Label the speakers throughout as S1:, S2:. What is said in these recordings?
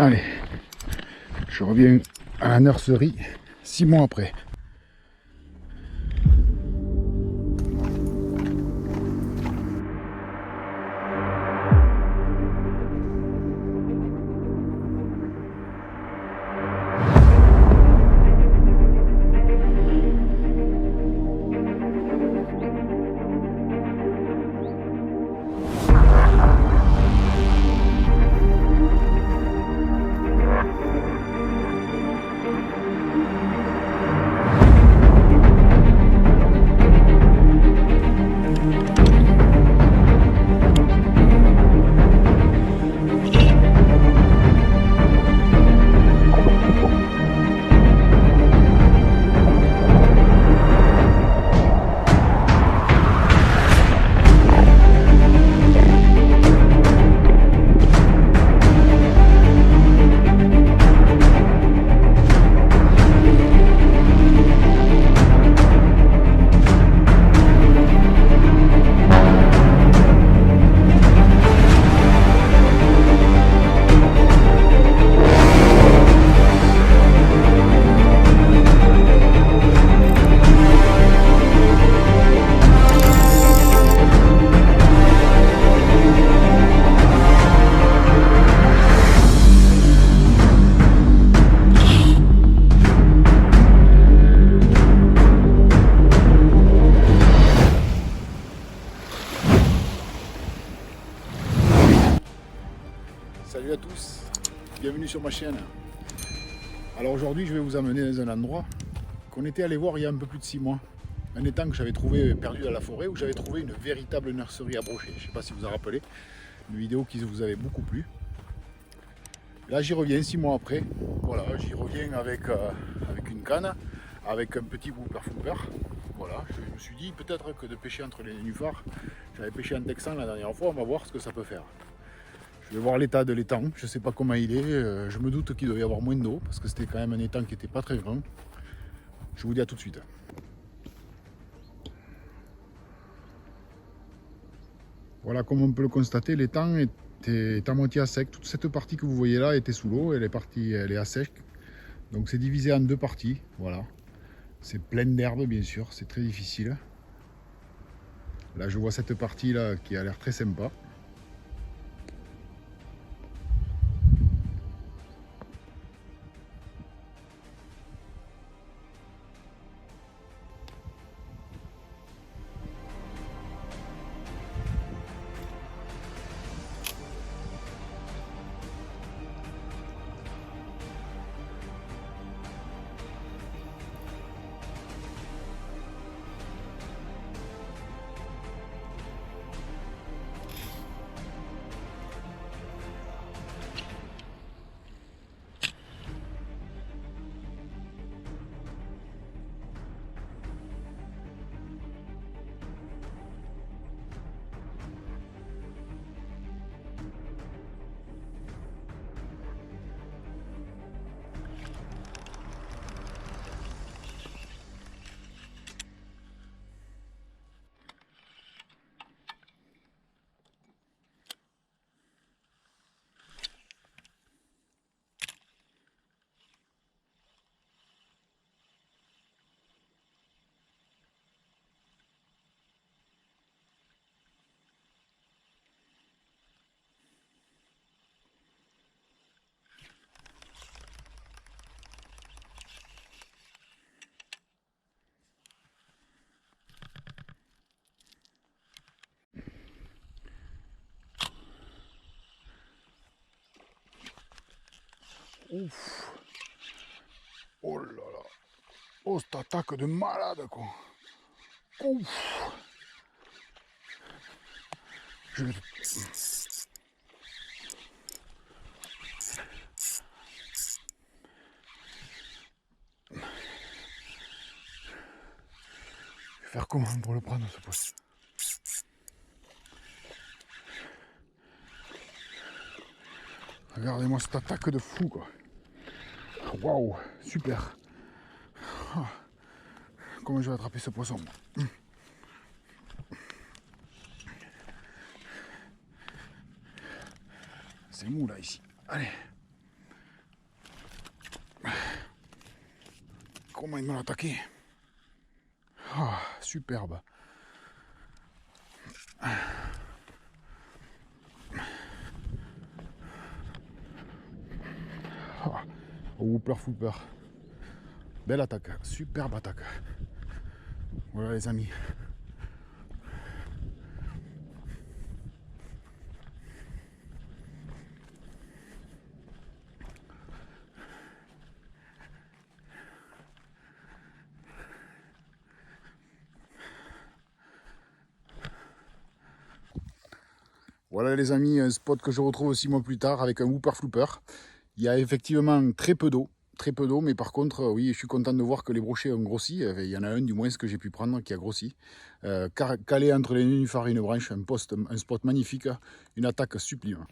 S1: Allez, je reviens à la nurserie 6 mois après. Salut à tous, bienvenue sur ma chaîne. Alors aujourd'hui je vais vous amener dans un endroit qu'on était allé voir il y a un peu plus de 6 mois. Un étang que j'avais trouvé perdu dans la forêt où j'avais trouvé une véritable nurserie à brocher. Je ne sais pas si vous vous en rappelez, une vidéo qui vous avait beaucoup plu. Là j'y reviens 6 mois après. Voilà, j'y reviens avec une canne, avec un petit whooper flooper. Voilà, je me suis dit peut-être que de pêcher entre les nénuphars, j'avais pêché un texan la dernière fois, on va voir ce que ça peut faire. Je vais voir l'état de l'étang, je ne sais pas comment il est, je me doute qu'il doit y avoir moins d'eau parce que c'était quand même un étang qui n'était pas très grand. Je vous dis à tout de suite. Voilà, comme on peut le constater, l'étang est à moitié à sec. Toute cette partie que vous voyez là était sous l'eau, elle est à sec. Donc c'est divisé en 2 parties, voilà. C'est plein d'herbe bien sûr, c'est très difficile. Là je vois cette partie là qui a l'air très sympa. Ouf. Oh là là. Oh, cette attaque de malade quoi. Ouf. Je vais faire comment pour le prendre ce poisson? Regardez-moi cette attaque de fou quoi. Waouh, super. Comment je vais attraper ce poisson? C'est mou là ici. Allez. comment il me l'a attaqué. Ah, superbe. Ah, Whooper Flooper. Belle attaque, superbe attaque. Voilà les amis. Voilà les amis, un spot que je retrouve 6 mois plus tard avec un Whooper Flooper. Il y a effectivement très peu d'eau, mais par contre, oui, je suis content de voir que les brochets ont grossi. Il y en a un du moins ce que j'ai pu prendre qui a grossi. Calé entre les nénuphars et une branche, un spot magnifique, une attaque sublime.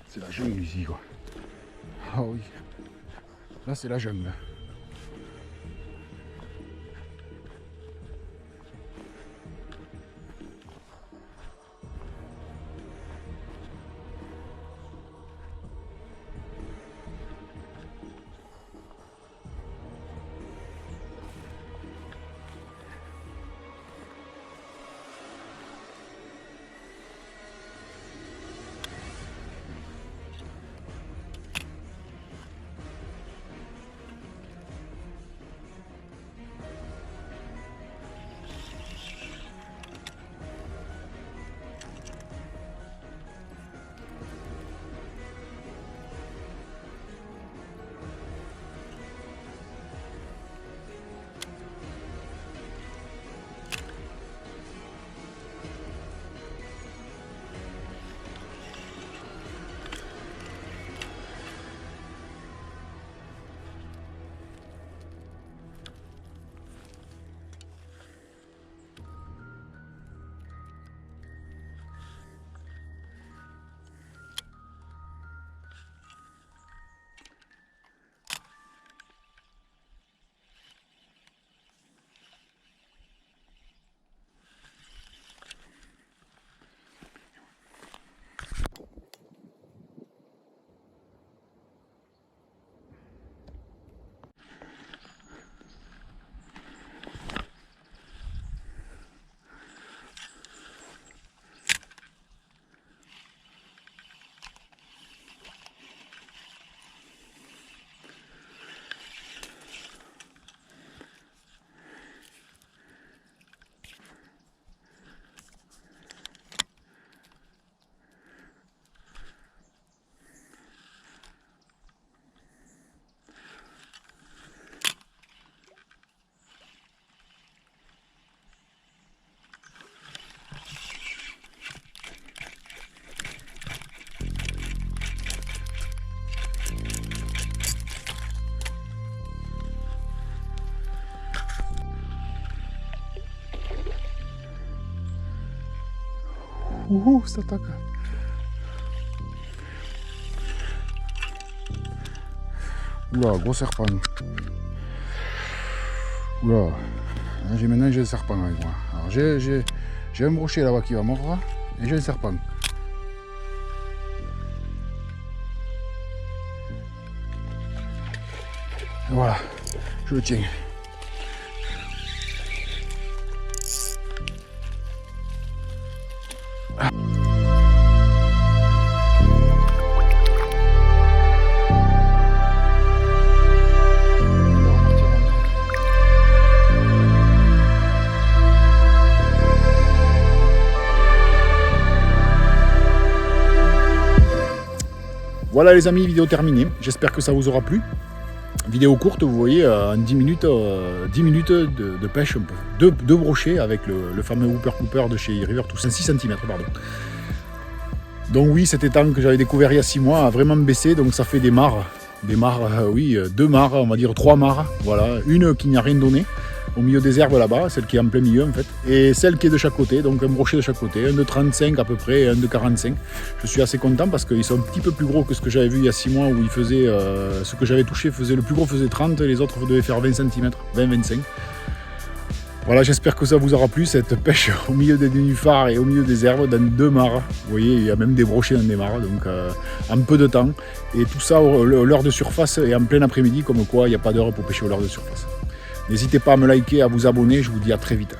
S1: C'est la jungle ici quoi. Ah oui. Là c'est la jungle. ça attaque. Oula, gros serpent. Oula, maintenant j'ai un serpent avec moi. Alors j'ai un brochet là-bas qui va mordre et j'ai un serpent. Voilà, je le tiens. Ah. Voilà les amis, vidéo terminée. J'espère que ça vous aura plu. Vidéo courte, vous voyez, en 10 minutes de pêche, deux brochets avec le fameux Whooper Cooper de chez River to 6 cm. Pardon. Donc oui, cet étang que j'avais découvert il y a 6 mois a vraiment baissé, donc ça fait des mares. Des mares, oui, 2 mares, on va dire 3 mares. Voilà, une qui n'a rien donné, au milieu des herbes là-bas, celle qui est en plein milieu en fait, et celle qui est de chaque côté, donc un brochet de chaque côté, un de 35 à peu près et un de 45. Je suis assez content parce qu'ils sont un petit peu plus gros que ce que j'avais vu il y a 6 mois où ils faisaient, ce que j'avais touché le plus gros faisait 30 et les autres devaient faire 20 cm, 20-25. Voilà, j'espère que ça vous aura plu, cette pêche au milieu des nénuphars et au milieu des herbes dans 2 mares. Vous voyez, il y a même des brochets dans des mares, donc en peu de temps. Et tout ça, l'heure de surface et en plein après-midi, comme quoi il n'y a pas d'heure pour pêcher au leurre de surface. N'hésitez pas à me liker, à vous abonner, je vous dis à très vite.